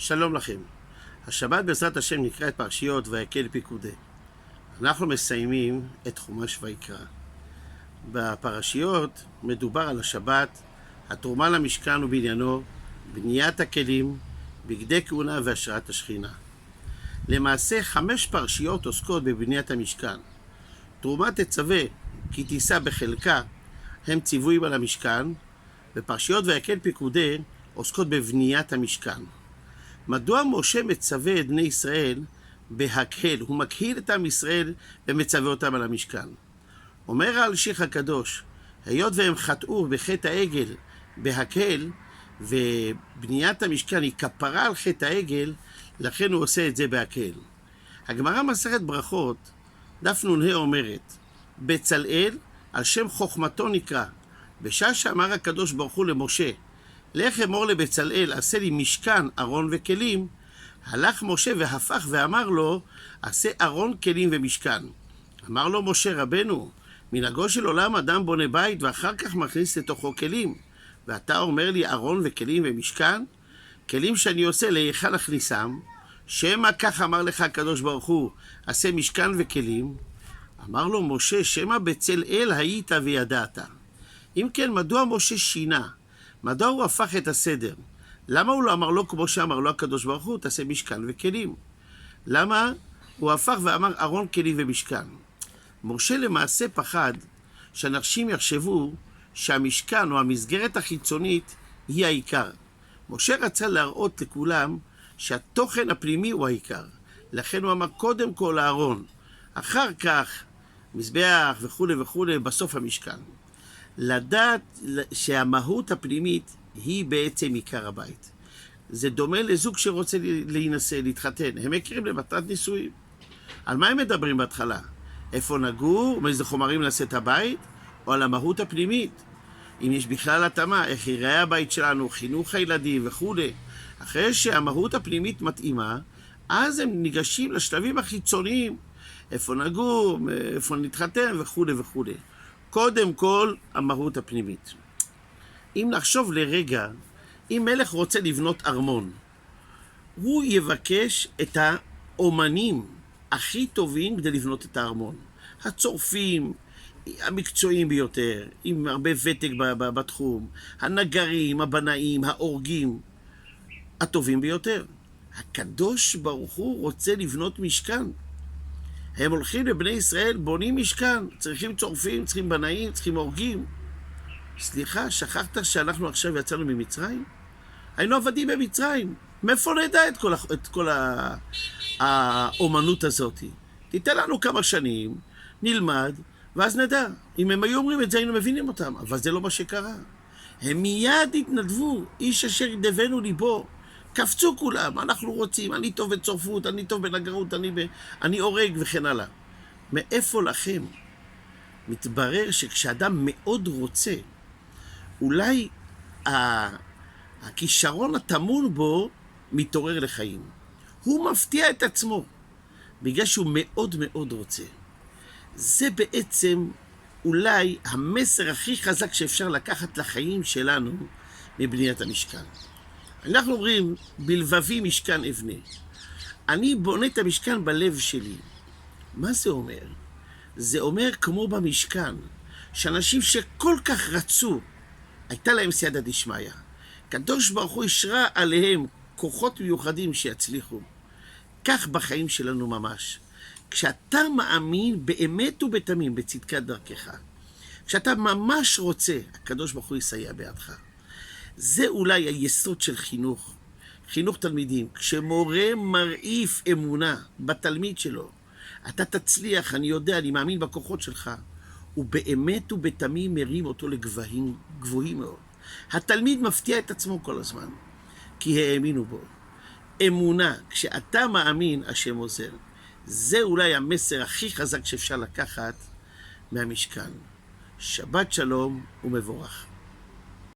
שלום לכם. השבת בעזרת השם נקרא את פרשיות ויקל פיקודי. אנחנו מסיימים את חומש ויקרא. בפרשיות מדובר על השבת, התרומה למשכן ובניינו, בניית הכלים, בגדי כהונה והשראת השכינה. למעשה 5 פרשיות עוסקות בבניית המשכן. תרומה תצווה כי תישא בחלקה הם ציוויים על המשכן, ופרשיות ויקל פיקודי עוסקות בבניית המשכן. מדוע משה מצווה את בני ישראל בהקהל? הוא מקהיל את עם ישראל ומצווה אותם על המשכן. אומר האלשיך הקדוש, היות והם חטאו בחטא העגל בהקהל, ובניית המשכן היא כפרה על חטא העגל, לכן הוא עושה את זה בהקהל. הגמרא מסכת ברכות, דף נ"ה אומרת, בצלאל על שם חוכמתו נקרא, בשעה שאמר הקדוש ברוך הוא למשה, לך אמור לבצלאל, עשה לי משכן, ארון וכלים, הלך משה והפך ואמר לו, עשה ארון, כלים ומשכן. אמר לו משה רבנו, מנהגו של עולם אדם בונה בית ואחר כך מכניס לתוכו כלים, ואתה אומר לי ארון וכלים ומשכן? כלים שאני עושה להיכל הכניסם, שמה כך אמר לך הקדוש ברוך הוא, עשה משכן וכלים? אמר לו משה, שמה בצלאל היית וידעת. אם כן, מדוע משה שינה? מדוע הוא הפך את הסדר? למה הוא לא אמר לו כמו שאמר לו הקדוש ברוך הוא, תעשה משכן וכלים? למה הוא הפך ואמר ארון, כלים ומשכן? משה למעשה פחד שאנשים יחשבו שהמשכן או המסגרת החיצונית היא העיקר. משה רצה להראות לכולם שהתוכן הפנימי הוא העיקר. לכן הוא אמר קודם כל הארון, אחר כך מזבח וכו' וכו', בסוף המשכן. לדעת שהמהות הפנימית היא בעצם עיקר הבית. זה דומה לזוג שרוצה להינשא, להתחתן. הם מכירים למטרת נישואים. על מה הם מדברים בהתחלה? איפה נגור, מאיזה חומרים נעשה את הבית, או על המהות הפנימית. אם יש בכלל התאמה, איך ייראה הבית שלנו, חינוך הילדים וכו'. אחרי שהמהות הפנימית מתאימה, אז הם ניגשים לשלבים החיצוניים. איפה נגור, איפה נתחתן וכו' וכו'. קודם כל, המהות הפנימית. אם נחשוב לרגע, אם מלך רוצה לבנות ארמון, הוא יבקש את האומנים הכי טובים כדי לבנות את הארמון. הצורפים, המקצועיים ביותר, עם הרבה ותק בתחום, הנגרים, הבנאים, האורגים, הטובים ביותר. הקדוש ברוך הוא רוצה לבנות משכן. הם הולכים לבני ישראל, בונים משכן, צריכים צורפים, צריכים בנאים, צריכים הורגים. סליחה, שכחת שאנחנו עכשיו יצאנו ממצרים? היינו עבדים במצרים. מאיפה נדע את כל האומנות הזאת? תיתן לנו כמה שנים, נלמד, ואז נדע. אם הם היו אומרים את זה, היינו מבינים אותם, אבל זה לא מה שקרה. הם מיד התנדבו, איש אשר ידבנו ליבו. קפצו כולם, אנחנו רוצים, אני טוב בצורפות, אני טוב בנגרות, אני הורג וכן הלאה. מאיפה לכם? מתברר שכשאדם מאוד רוצה, אולי הכישרון הטמון בו מתעורר לחיים. הוא מפתיע את עצמו, בגלל שהוא מאוד מאוד רוצה. זה בעצם אולי המסר הכי חזק שאפשר לקחת לחיים שלנו מבניית המשכן. אנחנו אומרים, בלבבי משכן אבנה. אני בונה את המשכן בלב שלי. מה זה אומר? זה אומר כמו במשכן, שאנשים שכל כך רצו, הייתה להם סייעתא דשמיא. הקדוש ברוך הוא ישרה עליהם כוחות מיוחדים שיצליחו. כך בחיים שלנו ממש. כשאתה מאמין באמת ובתמים בצדקת דרכך, כשאתה ממש רוצה, הקדוש ברוך הוא יסייע בידך. זה אולי היסוד של חינוך, חינוך תלמידים. כשמורה מרעיף אמונה בתלמיד שלו, אתה תצליח, אני יודע, אני מאמין בכוחות שלך, ובאמת ובתמים מרים אותו לגבהים גבוהים מאוד. התלמיד מפתיע את עצמו כל הזמן, כי האמינו בו. אמונה, כשאתה מאמין, השם עוזר. זה אולי המסר הכי חזק שאפשר לקחת מהמשכן. שבת שלום ומבורך.